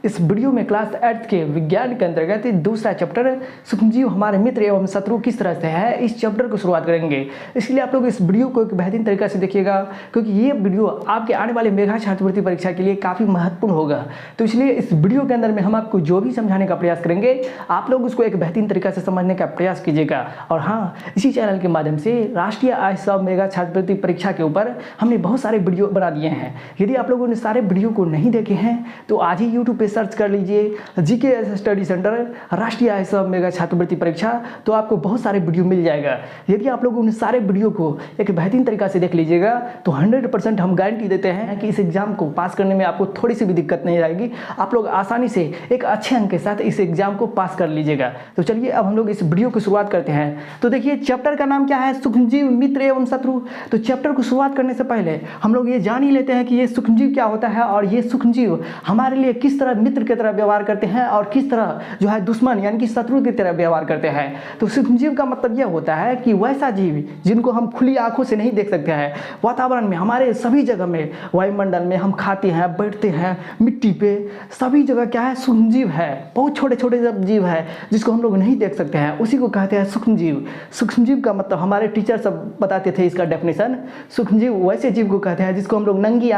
इस वीडियो में क्लास 8 के विज्ञान के अंतर्गत दूसरा चैप्टर सूक्ष्मजीव हमारे मित्र एवं शत्रु किस तरह से है, इस चैप्टर को शुरुआत करेंगे। इसलिए आप लोग इस वीडियो को एक बेहतरीन तरीके से देखिएगा, क्योंकि ये वीडियो आपके आने वाले मेगा छात्रवृत्ति परीक्षा के लिए काफ़ी महत्वपूर्ण होगा। तो इसलिए इस वीडियो के अंदर में हम आपको जो भी समझाने का प्रयास करेंगे, आप लोग उसको एक बेहतरीन तरीके से समझने का प्रयास कीजिएगा। और हाँ, इसी चैनल के माध्यम से राष्ट्रीय आय सब मेगा छात्रवृत्ति परीक्षा के ऊपर हमने बहुत सारे वीडियो बना दिए हैं। यदि आप लोगों ने सारे वीडियो को नहीं देखे हैं तो आज ही यूट्यूब पे सर्च कर लीजिए जीके स्टडी सेंटर राष्ट्रीय आय सब मेगा छात्रवृत्ति परीक्षा, तो आपको बहुत सारे वीडियो मिल जाएगा। यदि आप लोग उन सारे वीडियो को एक बेहतरीन तरीका से देख लीजिएगा तो 100% हम गारंटी देते हैं कि इस एग्जाम को पास करने में आपको थोड़ी सी भी दिक्कत नहीं आएगी। आप लोग आसानी से एक अच्छे अंक के साथ इस एग्जाम को पास कर लीजिएगा। तो चलिए अब हम लोग इस वीडियो की शुरुआत करते हैं। तो देखिए चैप्टर का नाम क्या है, सूक्ष्मजीव मित्र एवं शत्रु। तो चैप्टर को शुरुआत करने से पहले हम लोग ये जान ही लेते हैं कि ये सूक्ष्मजीव क्या होता है और ये सूक्ष्मजीव हमारे लिए किस तरह मित्र की तरह व्यवहार करते हैं और किस तरह जो है दुश्मन यानी कि शत्रु की तरह व्यवहार करते हैं। तो सूक्ष्मजीव का मतलब यह होता है कि वैसा जीव जिनको हम खुली आंखों से नहीं देख सकते हैं, वातावरण में हमारे सभी जगह में, वायुमंडल में हम खाते हैं, बैठते हैं, मिट्टी पे, सभी जगह क्या है, सूक्ष्मजीव है। बहुत छोटे छोटे जब जीव है जिसको हम लोग नहीं देख सकते हैं, उसी को कहते हैं सूक्ष्मजीव। सूक्ष्मजीव का मतलब हमारे टीचर सब बताते थे इसका डेफिनेशन। सूक्ष्मजीव वैसे जीव को कहते हैं जिसको हम लोग नंगी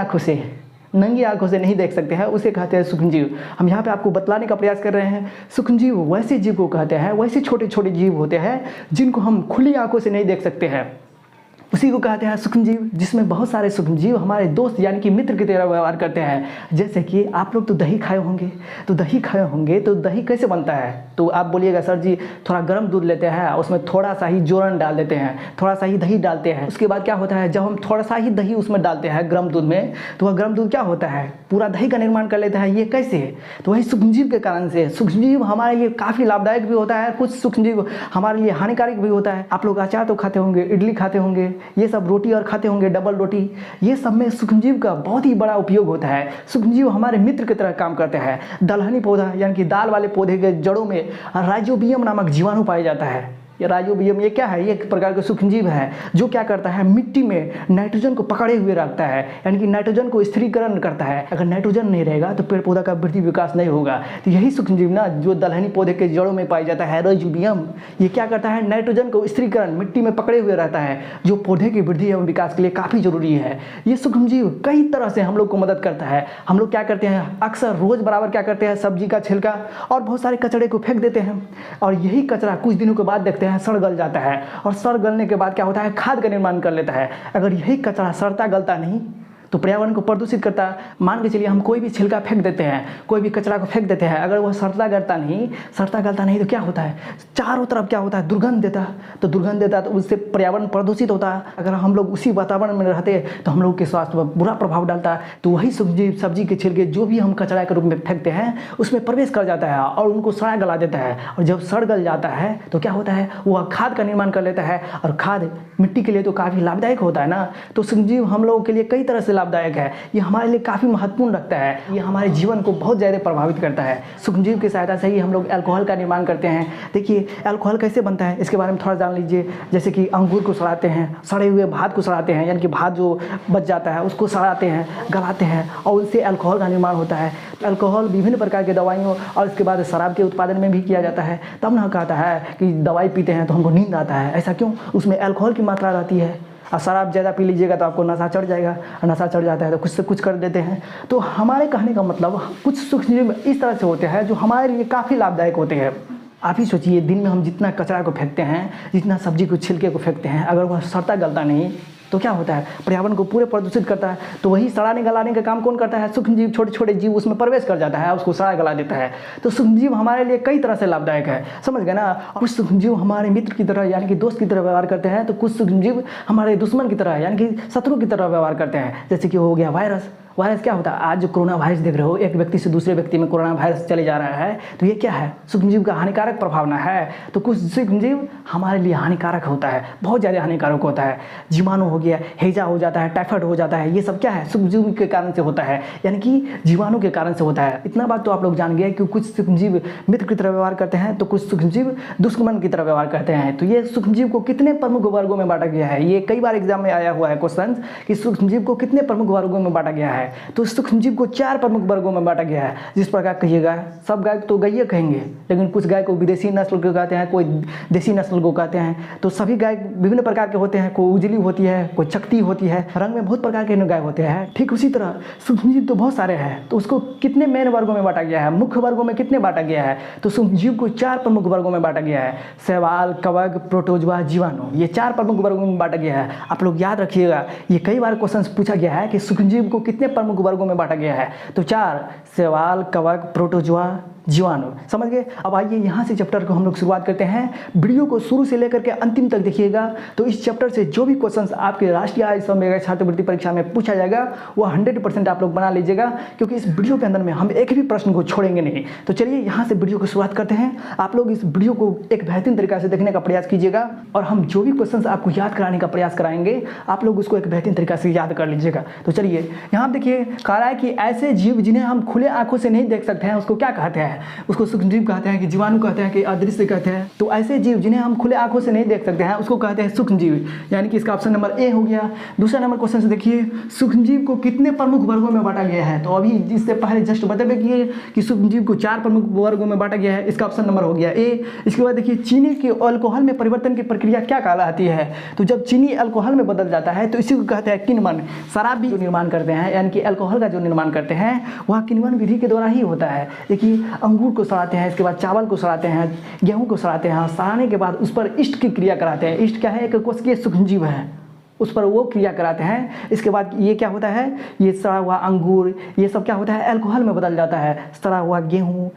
आंखों से नहीं देख सकते हैं, उसे कहते हैं सूक्ष्मजीव। हम यहाँ पे आपको बतलाने का प्रयास कर रहे हैं। सूक्ष्मजीव वैसे जीव को कहते हैं, वैसे छोटे छोटे जीव होते हैं जिनको हम खुली आंखों से नहीं देख सकते हैं, उसी को कहते हैं सूक्ष्मजीव। जिसमें बहुत सारे सूक्ष्मजीव हमारे दोस्त यानी कि मित्र की तरह व्यवहार करते हैं। जैसे कि आप लोग तो दही खाए होंगे, तो दही कैसे बनता है? तो आप बोलिएगा सर जी थोड़ा गर्म दूध लेते हैं, उसमें थोड़ा सा ही जोरन डाल देते हैं, थोड़ा सा ही दही डालते हैं। उसके बाद क्या होता है, जब हम थोड़ा सा ही दही उसमें डालते हैं गर्म दूध में, तो वह गर्म दूध क्या होता है, पूरा दही का निर्माण कर लेता है। ये कैसे? तो वही सूक्ष्मजीव के कारण से। सूक्ष्मजीव हमारे लिए काफ़ी लाभदायक भी होता है, कुछ सूक्ष्मजीव हमारे लिए हानिकारक भी होता है। आप लोग अचार तो खाते होंगे, इडली खाते होंगे, ये सब रोटी और खाते होंगे, डबल रोटी, ये सब में सूक्ष्मजीव का बहुत ही बड़ा उपयोग होता है। सूक्ष्मजीव हमारे मित्र की तरह काम करते हैं। दलहनी पौधा यानी कि दाल वाले पौधे के जड़ों में राइजोबियम नामक जीवाणु पाया जाता है। ये राइजोबियम ये क्या है, ये एक प्रकार का सूक्ष्मजीव है जो क्या करता है, मिट्टी में नाइट्रोजन को पकड़े हुए रखता है, यानी कि नाइट्रोजन को स्थिरीकरण करता है। अगर नाइट्रोजन नहीं रहेगा तो पेड़ पौधा का वृद्धि विकास नहीं होगा। तो यही सूक्ष्मजीव ना जो दलहनी पौधे के जड़ों में पाया जाता है, राइजोबियम, ये क्या करता है, नाइट्रोजन को स्थिरीकरण मिट्टी में पकड़े हुए रहता है, जो पौधे की वृद्धि एवं विकास के लिए काफ़ी जरूरी है। ये सूक्ष्मजीव कई तरह से हम लोग को मदद करता है। हम लोग क्या करते हैं, अक्सर रोज बराबर क्या करते हैं, सब्जी का छिलका और बहुत सारे कचड़े को फेंक देते हैं, और यही कचरा कुछ दिनों के बाद देखते हैं सड़ गल जाता है, और सड़ गलने के बाद क्या होता है, खाद का निर्माण कर लेता है। अगर यही कचरा सड़ता गलता नहीं तो पर्यावरण को प्रदूषित करता। मान के चलिए हम कोई भी छिलका फेंक देते हैं, कोई भी कचरा को फेंक देते हैं, अगर वह सड़ता गलता नहीं तो क्या होता है, चारों तरफ क्या होता है, दुर्गंध देता तो उससे पर्यावरण प्रदूषित होता। अगर हम लोग उसी वातावरण में रहते तो हम लोग के स्वास्थ्य पर बुरा प्रभाव डालता। तो वही सब्जी के छिलके जो भी हम कचरा के रूप में फेंकते हैं उसमें प्रवेश कर जाता है और उनको सड़ा गला देता है, और जब सड़ गल जाता है तो क्या होता है, वह खाद का निर्माण कर लेता है, और खाद मिट्टी के लिए तो काफ़ी लाभदायक होता है ना। तो सूक्ष्मजीव हम लोगों के लिए कई तरह से लाभदायक है, ये हमारे लिए काफ़ी महत्वपूर्ण रखता है, ये हमारे जीवन को बहुत ज़्यादा प्रभावित करता है। सूक्ष्मजीव की सहायता से ही हम लोग अल्कोहल का निर्माण करते हैं। देखिए अल्कोहल कैसे बनता है इसके बारे में थोड़ा जान लीजिए। जैसे कि अंगूर को सड़ाते हैं, सड़े हुए भात को सड़ाते हैं, यानी कि भात जो बच जाता है उसको सड़ाते हैं, गलाते हैं, और उससे अल्कोहल का निर्माण होता है। अल्कोहल विभिन्न प्रकार के दवाइयों और इसके बाद शराब के उत्पादन में भी किया जाता है। तब ना कहता है कि दवाई पीते हैं तो हमको नींद आता है, ऐसा क्यों? उसमें अल्कोहल की मात्रा रहती है। और शराब ज़्यादा पी लीजिएगा तो आपको नशा चढ़ जाएगा, और नशा चढ़ जाता है तो कुछ से कुछ कर देते हैं। तो हमारे कहने का मतलब कुछ सूक्ष्मजीव इस तरह से होते हैं जो हमारे लिए काफ़ी लाभदायक होते हैं। आप ही सोचिए, दिन में हम जितना कचरा को फेंकते हैं, जितना सब्जी को छिलके को फेंकते हैं, अगर वह सड़ता गलता नहीं तो क्या होता है, पर्यावरण को पूरे प्रदूषित करता है। तो वही सड़ाने गलाने का काम कौन करता है, सूक्ष्मजीव। छोटे छोटे जीव उसमें प्रवेश कर जाता है, उसको सड़ा गला देता है। तो सूक्ष्मजीव हमारे लिए कई तरह से लाभदायक है, समझ गए ना। कुछ सूक्ष्मजीव हमारे मित्र की तरह यानी कि दोस्त की तरह व्यवहार करते हैं, तो कुछ सूक्ष्मजीव हमारे दुश्मन की तरह यानी कि शत्रु की तरह व्यवहार करते हैं। जैसे कि हो गया वायरस। क्या होता है, आज जो कोरोना वायरस देख रहे हो, एक व्यक्ति से दूसरे व्यक्ति में कोरोना वायरस चले जा रहा है, तो ये क्या है, सूक्ष्मजीव का हानिकारक प्रभाव ना है। तो कुछ सूक्ष्मजीव हमारे लिए हानिकारक होता है, बहुत ज़्यादा हानिकारक होता है। जीवाणु हो गया, हैजा हो जाता है, टाइफाइड हो जाता है, ये सब क्या है, सूक्ष्मजीव के कारण से होता है, यानी कि जीवाणु के कारण से होता है। इतना बात तो आप लोग जान गए कि कुछ सूक्ष्मजीव मित्र की तरह व्यवहार करते हैं, तो कुछ सूक्ष्मजीव दुश्मन की तरह व्यवहार करते हैं। तो ये सूक्ष्मजीव को कितने प्रमुख वर्गों में बांटा गया है, ये कई बार एग्जाम में आया हुआ है क्वेश्चन कि सूक्ष्मजीव को कितने प्रमुख वर्गों में बांटा गया है। है। तो सूक्ष्मजीव को 4 प्रमुख वर्गों में बांटा गया है। जिस प्रकार कहिएगा, सब गाय तो गैये कहेंगे, लेकिन कुछ गाय को विदेशी नस्ल को कहते हैं, कोई देसी नस्ल को कहते हैं। तो सभी गाय विभिन्न प्रकार के होते हैं, कोई उजली होती है, कोई चकती होती है, रंग में बहुत प्रकार के गाय होते हैं। ठीक उसी तरह सूक्ष्मजीव तो बहुत सारे हैं, तो उसको कितने मेन वर्गों में बांटा गया है, मुख्य वर्गों में कितने बांटा गया है? तो सूक्ष्मजीव को 4 प्रमुख वर्गों में बांटा गया है। शैवाल, कवक, प्रोटोजोआ, जीवाणु, ये 4 प्रमुख वर्गों में बांटा गया है। आप लोग याद रखिएगा, ये कई बार क्वेश्चन पूछा गया है कि सूक्ष्मजीव को कितने प्रमुख वर्गों में बांटा गया है। तो 4, शैवाल, कवक, प्रोटोजोआ, जीवाणु। समझ गए? अब आइए यहाँ से चैप्टर को हम लोग शुरुआत करते हैं। वीडियो को शुरू से लेकर के अंतिम तक देखिएगा, तो इस चैप्टर से जो भी क्वेश्चंस आपके राष्ट्रीय आय समग्र छात्रवृत्ति परीक्षा में पूछा जाएगा वो 100% आप लोग बना लीजिएगा, क्योंकि इस वीडियो के अंदर में हम एक भी प्रश्न को छोड़ेंगे नहीं। तो चलिए यहाँ से वीडियो को शुरुआत करते हैं। आप लोग इस वीडियो को एक बेहतरीन तरीका से देखने का प्रयास कीजिएगा, और हम जो भी क्वेश्चन आपको याद कराने का प्रयास कराएंगे आप लोग उसको एक बेहतरीन तरीका से याद कर लीजिएगा। तो चलिए यहाँ देखिए, कह रहा है कि ऐसे जीव जिन्हें हम खुले आंखों से नहीं देख सकते हैं उसको क्या कहते हैं? उसको सूक्ष्मजीव कहते हैं, कि जीवाणु कहते हैं, कि अदृश्य कहते हैं। तो ऐसे जीव जिन्हें हम खुले आंखों से नहीं देख सकते हैं उसको कहते हैं सूक्ष्मजीव, यानी कि इसका ऑप्शन नंबर ए हो गया। दूसरा नंबर क्वेश्चन से देखिए, सूक्ष्मजीव को कितने प्रमुख वर्गों में बांटा गया है? तो अभी इससे पहले जस्ट बता किए कि सूक्ष्मजीव को 4 प्रमुख वर्गों में बांटा गया है, इसका ऑप्शन नंबर हो गया ए। इसके बाद देखिए, चीनी के अल्कोहल में परिवर्तन की प्रक्रिया क्या कहलाती है? तो जब चीनी अल्कोहल में बदल जाता है तो इसी को कहते हैं किण्वन। शराब भी जो निर्माण करते हैं, यानी कि अल्कोहल का जो निर्माण करते हैं वह किण्वन विधि के द्वारा ही होता है। देखिए, अंगूर को सड़ाते हैं, इसके बाद चावल को सड़ाते हैं, गेहूं को सड़ाते हैं, सड़ाने के बाद उस पर ईस्ट की क्रिया कराते हैं। ईस्ट क्या है? एक कोशिकीय सूक्ष्मजीव है, उस पर वो क्रिया कराते हैं। इसके बाद ये क्या होता है, ये सड़ा हुआ अंगूर, ये सब क्या होता है, अल्कोहल में बदल जाता है। सड़ा हुआ गेहूँ,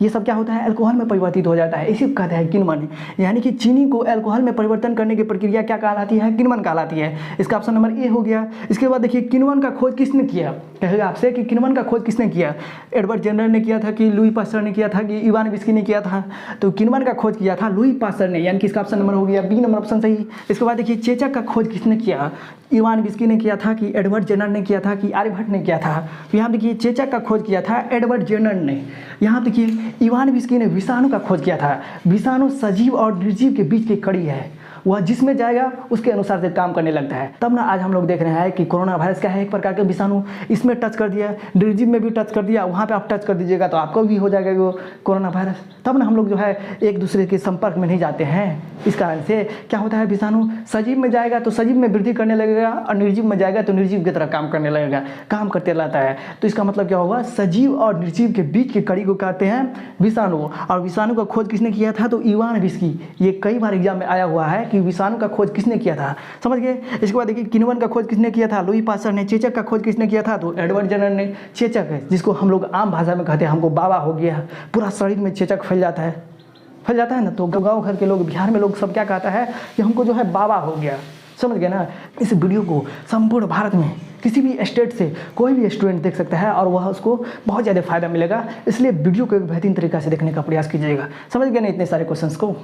ये सब क्या होता है, अल्कोहल में परिवर्तित हो जाता है। इसी को कहते हैं किण्वन, यानी कि चीनी को अल्कोहल में परिवर्तन करने की प्रक्रिया क्या कहलाती है? किण्वन कहलाती है। इसका ऑप्शन नंबर ए हो गया। इसके बाद देखिए, किण्वन का खोज किसने किया? कहेगा आपसे कि किण्वन का खोज किसने किया? एडवर्ड जेनर ने किया था, कि लुई पास्चर ने किया था, कि इवान विस्की ने किया था? तो किण्वन का खोज किया था लुई पास्चर ने, यानी कि इसका ऑप्शन नंबर हो गया बी नंबर ऑप्शन सही। इसके बाद देखिए, चेचक का खोज किसने किया? इवान विस्की ने किया था, कि एडवर्ड जेनर ने किया था, कि आर्यभट्ट ने किया था? तो यहाँ देखिए, चेचक का खोज किया था एडवर्ड जेनर ने। यहाँ देखिए, इवान विस्की ने विषाणु का खोज किया था। विषाणु सजीव और निर्जीव के बीच की कड़ी है, वह जिसमें जाएगा उसके अनुसार से काम करने लगता है। तब ना आज हम लोग देख रहे हैं कि कोरोना वायरस क्या है, एक प्रकार का विषाणु, इसमें टच कर दिया, निर्जीव में भी टच कर दिया, वहाँ पे आप टच कर दीजिएगा तो आपको भी हो जाएगा वो कोरोना वायरस। तब ना हम लोग जो है एक दूसरे के संपर्क में नहीं जाते हैं। इस कारण से क्या होता है, विषाणु सजीव में जाएगा तो सजीव में वृद्धि करने लगेगा, और निर्जीव में जाएगा तो निर्जीव की तरह काम करने लगेगा, काम करते रहता है। तो इसका मतलब क्या होगा, सजीव और निर्जीव के बीच की कड़ी को कहते हैं विषाणु। और विषाणु का खोज किसने किया था? तो इवान विस्की। ये कई बार एग्जाम में आया हुआ है कि विषाणु का खोज किसने किया था, समझ गए? इसके बाद देखिए, किण्वन का खोज किसने किया था? लुई पास्चर ने। चेचक का खोज किसने किया था? तो एडवर्ड जेनर ने। चेचक है जिसको हम लोग आम भाषा में कहते हैं हमको बाबा हो गया, पूरा शरीर में चेचक फैल जाता है ना। तो गाँव घर के लोग, बिहार में लोग सब क्या कहता है कि हमको जो है बाबा हो गया, समझ गए ना। इस वीडियो को संपूर्ण भारत में किसी भी स्टेट से कोई भी स्टूडेंट देख सकता है और वह उसको बहुत ज़्यादा फायदा मिलेगा। इसलिए वीडियो को एक बेहतरीन तरीका से देखने का प्रयास कीजिएगा, समझ गए ना इतने सारे क्वेश्चंस को।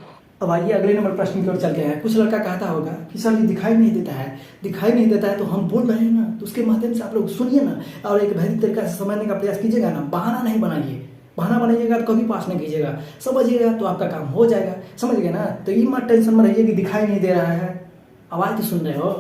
अब आइए अगले नंबर प्रश्न की ओर चलते हैं। कुछ लड़का कहता होगा कि सर ये दिखाई नहीं देता है तो हम बोल रहे हैं ना, तो उसके माध्यम से आप लोग सुनिए ना और एक बेहतरीन तरीका से समझने का प्रयास कीजिएगा ना। बहाना नहीं बनाइए, बहाना बनाइएगा तो कभी पास नहीं कीजिएगा, समझिएगा तो आपका काम हो जाएगा, समझ गए ना। तो ये मत टेंशन में रहिए कि दिखाई नहीं दे रहा है, आवाज़ तो सुन रहे हो।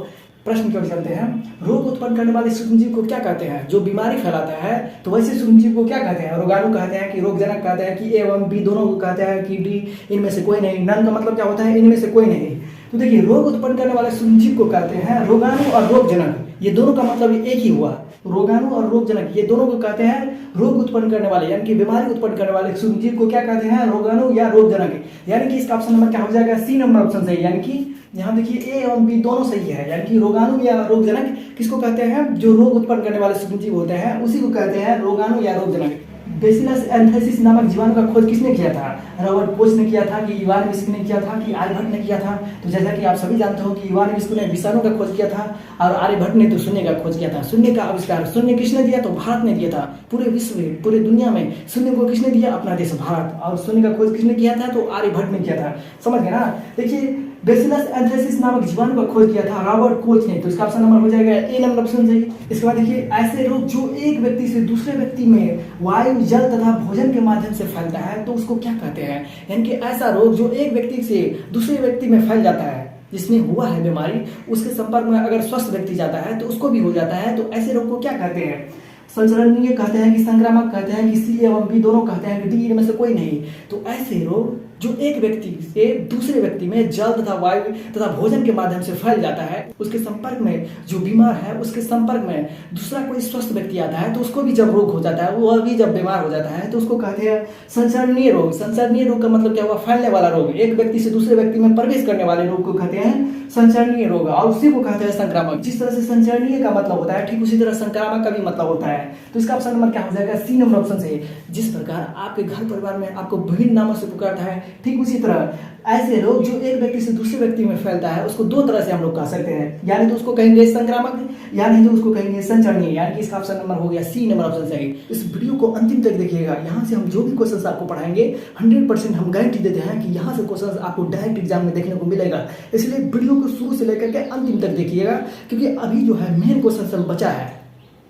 प्रश्न की ओर चलते हैं। रोग उत्पन्न करने वाले सूक्ष्मजीव को क्या कहते हैं? जो बीमारी फैलाता है तो वैसे सूक्ष्मजीव को क्या कहते हैं? रोगाणु कहते हैं, कि रोगजनक कहते हैं, कि ए एवं बी दोनों को कहते हैं, कि डी इनमें से कोई नहीं। नन का मतलब क्या होता है? इनमें से कोई नहीं। तो देखिए, रोग उत्पन्न करने वाले सूक्ष्मजीव को कहते हैं रोगाणु और रोगजनक। ये दोनों का मतलब एक ही हुआ, रोगाणु और रोगजनक, ये दोनों को कहते हैं रोग उत्पन्न करने वाले, यानी कि बीमारी उत्पन्न करने वाले सूक्ष्मजीव को क्या कहते हैं? रोगाणु या रोगजनक। यानी कि इसका ऑप्शन नंबर क्या हो जाएगा? सी नंबर ऑप्शन सही। यानी कि यहाँ देखिए, ए एवं बी दोनों सही है, यानी कि रोगाणु या रोगजनक किसको कहते हैं? जो रोग उत्पन्न करने वाले सूक्ष्मजीव होते हैं उसी को कहते हैं रोगाणु या रोगजनक। बेसिलस एंथ्रेसिस नामक जीवाणु का खोज किसने किया था? रॉबर्ट कोच ने किया था, कि इवान विस्की ने किया था, कि आर्यभट्ट ने किया था? तो जैसा कि आप सभी जानते हो कि इवान विस्की ने विषाणु का खोज किया था और आर्यभट्ट ने तो शून्य का खोज किया था। शून्य का आविष्कार शून्य किसने दिया? तो भारत ने दिया था। पूरे विश्व में, पूरे दुनिया में शून्य को किसने दिया? अपना देश भारत। और शून्य का खोज किसने किया था? तो आर्यभट्ट ने किया था, समझ गए ना। देखिए, बेसिलस एंथ्रेसिस नामक जीवाणु का खोज किया था रॉबर्ट कोच ने, तो इसका ऑप्शन नंबर हो जाएगा ए नंबर ऑप्शन सही। इसके बाद देखिए, ऐसे रोग जो एक व्यक्ति से दूसरे व्यक्ति में वायु, जल तथा भोजन के माध्यम से फैलता है तो उसको क्या कहते हैं? यानी कि ऐसा रोग जो एक व्यक्ति से दूसरे व्यक्ति में फैल जाता है जिसमें हुआ है बीमारी, उसके संपर्क में अगर स्वस्थ व्यक्ति जाता है तो उसको भी हो जाता है। तो ऐसे रोग को क्या कहते हैं? संचरणीय कहते हैं कि संक्रामक कहते हैं कि सी एवं बी दोनों कहते हैं कि डी इनमें से कोई नहीं। तो ऐसे रोग जो एक व्यक्ति से दूसरे व्यक्ति में जल तथा वायु तथा भोजन के माध्यम से फैल जाता है, उसके संपर्क में जो बीमार है उसके संपर्क में दूसरा कोई स्वस्थ व्यक्ति आता है तो उसको भी जब रोग हो जाता है, वह भी जब बीमार हो जाता है तो उसको कहते हैं संसरणीय रोग। संसरणीय रोग का मतलब क्या हुआ? फैलने वाला रोग। एक व्यक्ति से दूसरे व्यक्ति में प्रवेश करने वाले रोग को कहते हैं संसरणीय रोग और उसी को कहते हैं संक्रामक। जिस तरह से संसरणीय का मतलब होता है ठीक उसी तरह संक्रामक का भी मतलब होता है। तो इसका ऑप्शन नंबर क्या हो जाएगा? सी नंबर ऑप्शन से। जिस प्रकार आपके घर परिवार में आपको विभिन्न नामों से पुकारता है, ठीक उसी तरह ऐसे रोग जो एक व्यक्ति से दूसरे व्यक्ति में फैलता है उसको दो तरह से हम लोग कह सकते हैं, यानी तो उसको कहेंगे संक्रामक, यानी तो उसको कहेंगे संचरणीय। यानी कि इसका ऑप्शन नंबर हो गया सी नंबर ऑप्शन सही। इस वीडियो को अंतिम तक देखिएगा, यहाँ से हम जो भी क्वेश्चंस आपको पढ़ाएंगे 100% हम गारंटी देते हैं कि यहाँ से क्वेश्चंस आपको डायरेक्ट एग्जाम में देखने को मिलेगा। इसलिए वीडियो को शुरू से लेकर के अंतिम तक देखिएगा, क्योंकि अभी जो है मेन क्वेश्चन बचा है।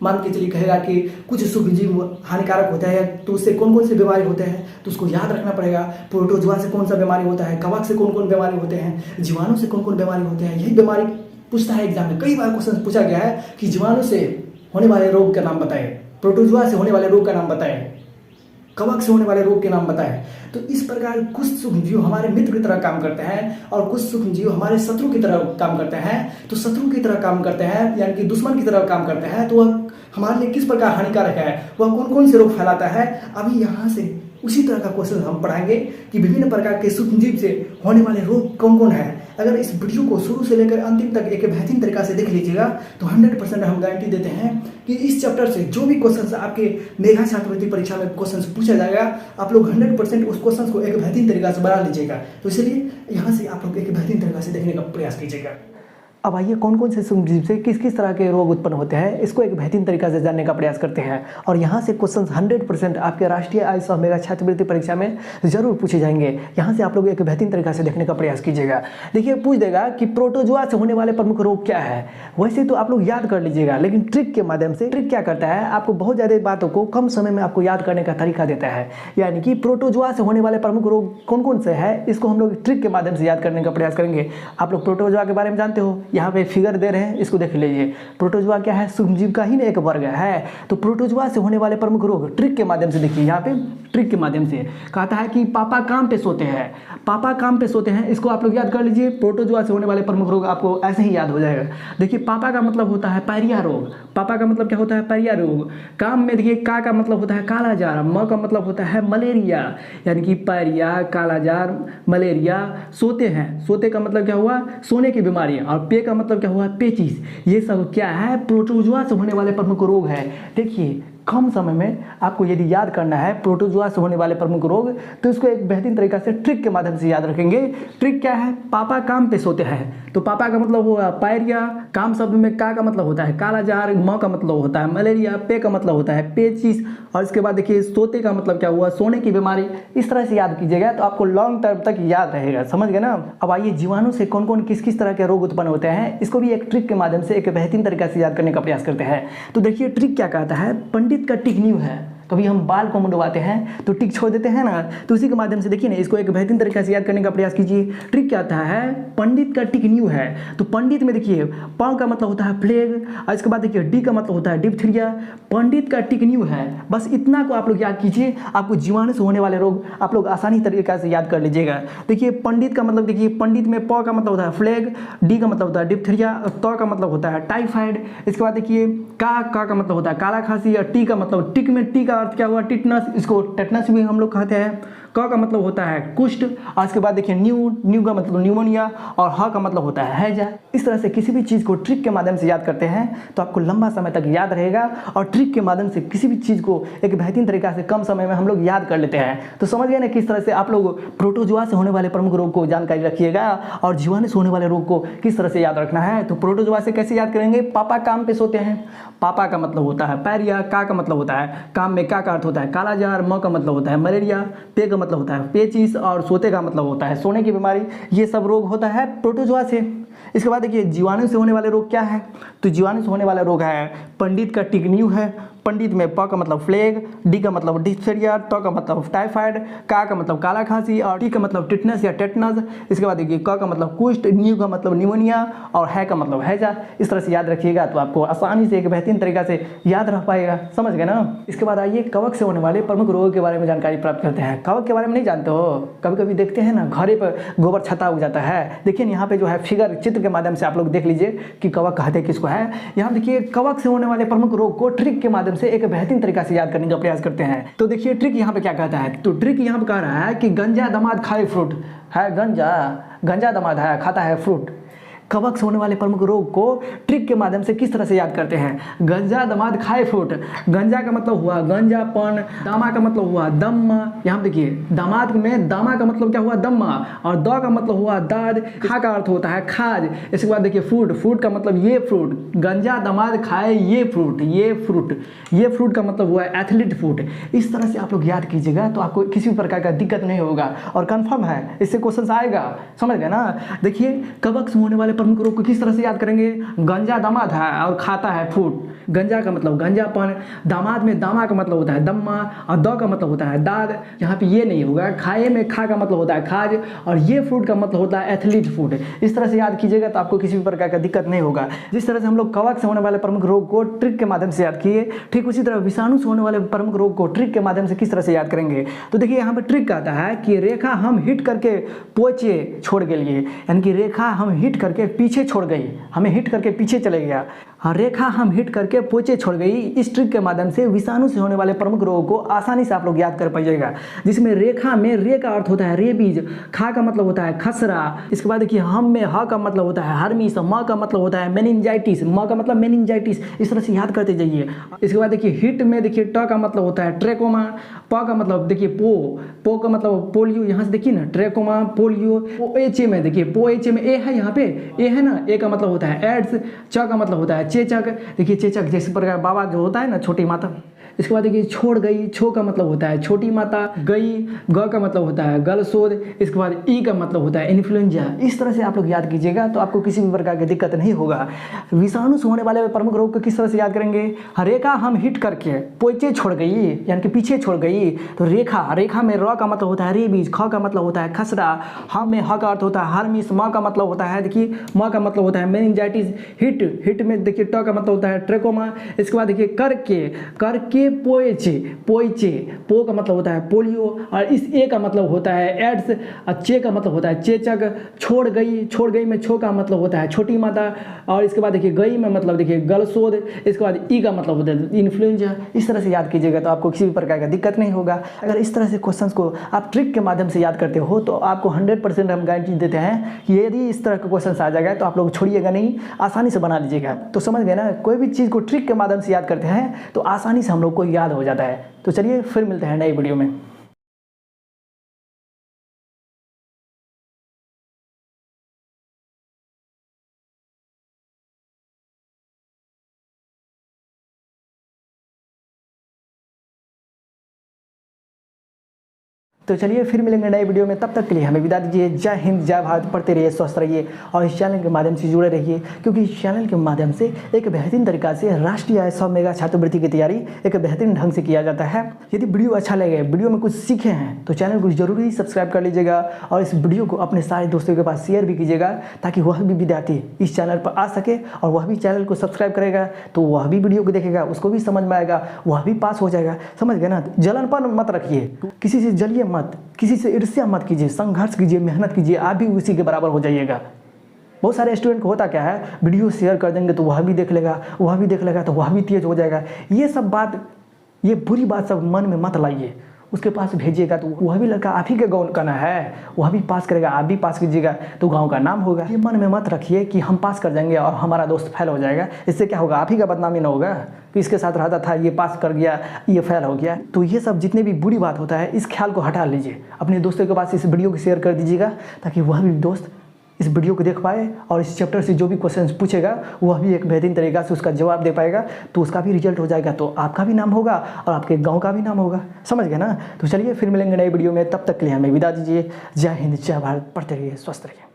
मान के चलिए कहेगा कि कुछ सूक्ष्मजीव हानिकारक होता है तो उससे कौन कौन से बीमारी होते हैं, तो उसको याद रखना पड़ेगा। प्रोटोजोआ से कौन सा बीमारी होता है, कवक से कौन कौन बीमारी होते हैं, जीवाणु से कौन कौन बीमारी होते हैं, यही बीमारी पूछता है एग्जाम में। कई बार क्वेश्चन पूछा गया है कि जीवाणु से होने वाले रोग का नाम बताएं, प्रोटोजोआ से होने वाले रोग का नाम बताएं, कवक से होने वाले रोग के नाम बताएं। तो इस प्रकार कुछ सूक्ष्मजीव हमारे मित्र की तरह काम करते हैं और कुछ सूक्ष्मजीव हमारे शत्रु की तरह काम करते हैं। तो शत्रु की तरह काम करते हैं यानी कि दुश्मन की तरह काम करते हैं, तो वह हमारे लिए किस प्रकार हानिकारक है, वह कौन कौन से रोग फैलाता है। अभी यहाँ से उसी तरह का क्वेश्चन हम पढ़ाएंगे कि विभिन्न प्रकार के सूक्ष्मजीव से होने वाले रोग कौन कौन है। अगर इस वीडियो को शुरू से लेकर अंतिम तक एक बेहतरीन तरीका से देख लीजिएगा तो 100% हम गारंटी देते हैं कि इस चैप्टर से जो भी क्वेश्चन आपके मेधा छात्रवृत्ति परीक्षा में क्वेश्चन पूछा जाएगा, आप लोग 100% उस क्वेश्चन को एक बेहतरीन तरीका से बना लीजिएगा। तो इसलिए यहाँ से आप लोग एक बेहतरीन तरीका से देखने का प्रयास कीजिएगा। अब आइए कौन कौन से सूक्ष्मजीव से किस किस तरह के रोग उत्पन्न होते हैं, इसको एक बेहतरीन तरीका से जानने का प्रयास करते हैं। और यहाँ से क्वेश्चंस 100% आपके राष्ट्रीय आयुष और मेगा छात्रवृत्ति परीक्षा में जरूर पूछे जाएंगे। यहाँ से आप लोग एक बेहतरीन तरीका से देखने का प्रयास कीजिएगा। देखिए पूछ देगा कि प्रोटोजोआ से होने वाले प्रमुख रोग क्या है। वैसे तो आप लोग याद कर लीजिएगा, लेकिन ट्रिक के माध्यम से, ट्रिक क्या करता है, आपको बहुत ज़्यादा बातों को कम समय में आपको याद करने का तरीका देता है। यानी कि प्रोटोजोआ से होने वाले प्रमुख रोग कौन कौन से है, इसको हम लोग ट्रिक के माध्यम से याद करने का प्रयास करेंगे। आप लोग प्रोटोजोआ के बारे में जानते हो, यहाँ पे फिगर दे रहे हैं, इसको देख लीजिए। प्रोटोजोआ क्या है? सूक्ष्मजीव का ही एक वर्ग है। तो प्रोटोजोआ से होने वाले प्रमुख रोग ट्रिक के माध्यम से देखिए, यहाँ पे ट्रिक के माध्यम से कहता है कि पापा काम पे सोते हैं, पापा काम पे सोते हैं, इसको आप लोग याद कर लीजिए। प्रोटोजोआ से होने वाले प्रमुख रोग आपको ऐसे ही याद हो जाएगा। देखिए पापा का मतलब होता है पायरिया रोग, पापा का मतलब क्या होता है? पायरिया रोग। काम में देखिए का मतलब होता है कालाजार, म का मतलब होता है मलेरिया, यानी कि पायरिया, कालाजार, मलेरिया। सोते हैं, सोते का मतलब क्या हुआ? सोने की बीमारी। और पे का मतलब क्या हुआ? पेचिस। ये सब क्या है? प्रोटोजोआ से होने वाले प्रमुख रोग है। देखिए कम समय में आपको यदि याद करना है प्रोटोजोआ से होने वाले प्रमुख रोग, तो इसको एक बेहतरीन तरीका से ट्रिक के माध्यम से याद रखेंगे। ट्रिक क्या है? पापा काम पे सोते हैं, तो पापा का मतलब हुआ पायरिया, काम शब्द में का मतलब होता है कालाजार, म का मतलब होता है मलेरिया, पे का मतलब होता है पेचिस, और इसके बाद देखिए सोते का मतलब क्या हुआ? सोने की बीमारी। इस तरह से याद कीजिएगा तो आपको लॉन्ग टर्म तक याद रहेगा, समझ गए ना। अब आइए जीवाणु से कौन कौन किस किस तरह के रोग उत्पन्न होते हैं, इसको भी एक ट्रिक के माध्यम से एक बेहतरीन तरीका से याद करने का प्रयास करते हैं। तो देखिए ट्रिक क्या कहता है? पंडित का टिक न्यू है, कभी हम बाल को मुंडवाते हैं तो टिक छोड़ देते हैं ना, तो उसी के माध्यम से देखिए ना, इसको एक बेहतरीन तरीके से याद करने का प्रयास कीजिए। ट्रिक क्या आता है? पंडित का टिक न्यू है, तो पंडित में देखिए प का मतलब होता है प्लेग, और इसके बाद देखिए डी का मतलब होता है डिप्थीरिया। पंडित का टिक न्यू है, बस इतना को आप लोग याद कीजिए, आपको जीवाणु से होने वाले रोग आप लोग आसानी तरीके से याद कर लीजिएगा। देखिए पंडित का मतलब, देखिए पंडित में प का मतलब होता है फ्लेग, डी का मतलब होता है डिप्थीरिया, त का मतलब होता है टाइफाइड। इसके बाद देखिए का मतलब होता है काला खांसी, और टी का मतलब, टिक में टी का अर्थ क्या हुआ? टिटनस, इसको टेटनस भी हम लोग कहते हैं। क का मतलब होता है कुष्ठ, और इसके बाद देखिए न्यू का मतलब न्यूमोनिया, और ह का मतलब होता है हैजा। इस तरह से किसी भी चीज़ को ट्रिक के माध्यम से याद करते हैं तो आपको लंबा समय तक याद रहेगा, और ट्रिक के माध्यम से किसी भी चीज़ को एक बेहतरीन तरीका से कम समय में हम लोग याद कर लेते हैं। तो समझ गए ना किस तरह से आप लोग प्रोटोजोआ से होने वाले प्रमुख रोग को जानकारी रखिएगा, और जीवाणु से होने वाले रोग को किस तरह से याद रखना है। तो प्रोटोजोआ से कैसे याद करेंगे? पापा काम पे सोते हैं, पापा का मतलब होता है पायरिया, का मतलब होता है काम में का अर्थ होता है कालाजार, म का मतलब होता है मलेरिया, पे का मतलब होता है पेचिस, और सोते का मतलब होता है सोने की बीमारी। ये सब रोग होता है प्रोटोजोआ से। इसके बाद देखिए जीवाणु से होने वाले रोग क्या है? तो जीवाणु से होने वाला रोग है पंडित का टिक न्यू है, पंडित में प का मतलब फ्लेग, डी का मतलब डिप्थेरिया, त का मतलब टाइफाइड, का का मतलब काला खांसी और टी का मतलब टिटनस या टेटनस। इसके बाद देखिए क का मतलब कुष्ठ, न्यू का मतलब निमोनिया और है का मतलब हैजा। इस तरह से याद रखिएगा तो आपको आसानी से एक बेहतरीन तरीका से याद रह पाएगा, समझ गए ना। इसके बाद आइए कवक से होने वाले प्रमुख रोगों के बारे में जानकारी प्राप्त करते हैं। कवक के बारे में नहीं जानते हो? कभी कभी देखते हैं ना घरे पर गोबर छता हो जाता है। देखिए यहाँ पे जो है फिगर चित्र के माध्यम से आप लोग देख लीजिए कि कवक कहते किसको है। यहाँ देखिए कवक से होने वाले प्रमुख रोग को ट्रिक के माध्यम से एक बेहतरीन तरीका से याद करने का प्रयास करते हैं। तो देखिए ट्रिक यहाँ पे क्या कहता है, तो ट्रिक यहाँ पे कह रहा है कि गंजा दमाद खाए फ्रूट है, गंजा दमाद है खाता है फ्रूट। कवक से होने वाले प्रमुख रोग को ट्रिक के माध्यम से किस तरह से याद करते हैं। गंजा दमाद खाए फ्रूट, गंजा का मतलब हुआ गंजापन, दामा का मतलब हुआ दम्मा। यहाँ देखिए दामाद में दामा का मतलब क्या हुआ दम्मा और द का मतलब हुआ दाद, खा का अर्थ होता है खाज। इसके बाद देखिए फ्रूट, फ्रूट का मतलब ये फ्रूट, गंजा दमाद खाए ये फ्रूट, ये फ्रूट का मतलब हुआ एथलीट फ्रूट। इस तरह से आप लोग याद कीजिएगा तो आपको किसी भी प्रकार का दिक्कत नहीं होगा और कंफर्म है इससे क्वेश्चन आएगा, समझ गए ना। देखिए कवक से होने वाले प्रमुख रोग को किस तरह से याद करेंगे। गंजा दामाद है और खाता है फ्रूट, गंजा का मतलब गंजापन, दामाद में दामा का मतलब होता है दम्मा और द का मतलब होता है दाद। यहाँ पे ये नहीं होगा, खाए में खा का मतलब होता है खाज और ये फ्रूट का मतलब होता है एथलीट फ्रूट। इस तरह से याद कीजिएगा तो आपको किसी भी प्रकार का दिक्कत नहीं होगा। जिस तरह से हम लोग कवक से होने वाले प्रमुख रोग को ट्रिक के माध्यम से याद किए, ठीक उसी तरह विषाणु से होने वाले प्रमुख रोग को ट्रिक के माध्यम से किस तरह से याद करेंगे। तो देखिए यहाँ पे ट्रिक कहता है कि रेखा हम हिट करके पोचे छोड़ के लिए, यानी कि रेखा हम हिट करके पीछे छोड़ गई, हमें हिट करके पीछे चले गया, रेखा हम हिट करके पोचे छोड़ गई। इस ट्रिक के माध्यम से विषाणु से होने वाले प्रमुख रोगों को आसानी से आप लोग याद कर पाइएगा। जिसमें रेखा में रे का अर्थ होता है रेबीज, खा का मतलब होता है खसरा। इसके बाद देखिए हम में ह का मतलब होता है हर्मिस, म का मतलब होता है मेनिंजाइटिस, म का मतलब मेनिंजाइटिस। इस तरह से याद करते जाइए। इसके बाद देखिए हिट में देखिए ट का मतलब होता है ट्रेकोमा, प का मतलब देखिए पो का मतलब पोलियो। यहाँ से देखिए ना ट्रेकोमा पोलियो। एच में देखिए एच में ए है, यहाँ पे ए है ना, ए का मतलब होता है एड्स, च का मतलब होता है चेचक। देखिए चेचक जैसे प्रकार बाबा जो होता है ना छोटी माता। इसके बाद देखिए छोड़ गई, छो का मतलब होता है छोटी माता, गई, ग का मतलब होता है गलशोध। इसके बाद ई का मतलब होता है इन्फ्लुएंजा। इस तरह से आप लोग याद कीजिएगा तो आपको किसी भी प्रकार की दिक्कत नहीं होगा। विषाणु से होने वाले प्रमुख रोग को किस तरह से याद करेंगे। रेखा हम हिट करके पोचे छोड़ गई, यानी कि पीछे छोड़ गई। तो रेखा में र का मतलब होता है रेबीज, ख का मतलब होता है खसरा, हम में ह का अर्थ होता है हर्मिस, म का मतलब होता है देखिए म का मतलब होता है मेनिंजाइटिस। हिट में देखिए ट का मतलब होता है ट्रेकोमा। इसके बाद देखिए करके पोएचे, पो का मतलब होता है पोलियो और इस ए का मतलब होता है एड्स और चे का मतलब होता है चेचक। छोड़ गई में छो का मतलब होता है छोटी माता और इसके बाद देखिए गई में मतलब देखिए गलशोध। इसके बाद ई का मतलब होता है इन्फ्लुएंजा। इस तरह से याद कीजिएगा तो आपको किसी भी प्रकार का दिक्कत नहीं होगा। अगर इस तरह से क्वेश्चंस को आप ट्रिक के माध्यम से याद करते हो तो आपको 100% हम गारंटी देते हैं कि यदि इस तरह का क्वेश्चन आ जाएगा तो आप लोग छोड़िएगा नहीं, आसानी से बना लीजिएगा। तो समझ गए ना, कोई भी चीज़ को ट्रिक के माध्यम से याद करते हैं तो आसानी से हम लोग को याद हो जाता है। तो चलिए फिर मिलते हैं नई वीडियो में। तो चलिए फिर मिलेंगे नए वीडियो में, तब तक के लिए हमें विदा दीजिए। जय हिंद, जय भारत। पढ़ते रहिए, स्वस्थ रहिए और इस चैनल के माध्यम से जुड़े रहिए, क्योंकि इस चैनल के माध्यम से एक बेहतरीन तरीका से राष्ट्रीय आय 100 मेगा छात्रवृत्ति की तैयारी एक बेहतरीन ढंग से किया जाता है। यदि वीडियो अच्छा लगे, वीडियो में कुछ सीखे हैं तो चैनल को जरूरी सब्सक्राइब कर लीजिएगा और इस वीडियो को अपने सारे दोस्तों के पास शेयर भी कीजिएगा, ताकि वह भी विद्यार्थी इस चैनल पर आ सके और वह भी चैनल को सब्सक्राइब करेगा तो वह भी वीडियो को देखेगा, उसको भी समझ में आएगा, वह भी पास हो जाएगा। समझ गए ना। जलनपन मत रखिए, किसी से जलिए मत, किसी से ईर्ष्या मत कीजिए, संघर्ष कीजिए, मेहनत कीजिए, आप भी उसी के बराबर हो जाइएगा। बहुत सारे स्टूडेंट को होता क्या है, वीडियो शेयर कर देंगे तो वह भी देख लेगा, वह भी देख लेगा तो वह भी तेज हो जाएगा। ये सब बात, ये बुरी बात सब मन में मत लाइए। उसके पास भेजिएगा तो वह भी लड़का आप ही के गाँव का ना है, वह भी पास करेगा, आप भी पास कीजिएगा तो गांव का नाम होगा। ये मन में मत रखिए कि हम पास कर जाएंगे और हमारा दोस्त फेल हो जाएगा। इससे क्या होगा, आप ही का बदनामी ना होगा कि इसके साथ रहता था, ये पास कर गया, ये फेल हो गया। तो ये सब जितने भी बुरी बात होता है, इस ख्याल को हटा लीजिए। अपने दोस्तों के पास इस वीडियो को शेयर कर दीजिएगा, ताकि वह भी दोस्त इस वीडियो को देख पाए और इस चैप्टर से जो भी क्वेश्चन पूछेगा वह भी एक बेहतरीन तरीका से उसका जवाब दे पाएगा, तो उसका भी रिजल्ट हो जाएगा, तो आपका भी नाम होगा और आपके गांव का भी नाम होगा। समझ गए ना। तो चलिए फिर मिलेंगे नई वीडियो में, तब तक के लिए हमें विदा दीजिए। जय हिंद, जय भारत। पढ़ते रहिए, स्वस्थ रहिए।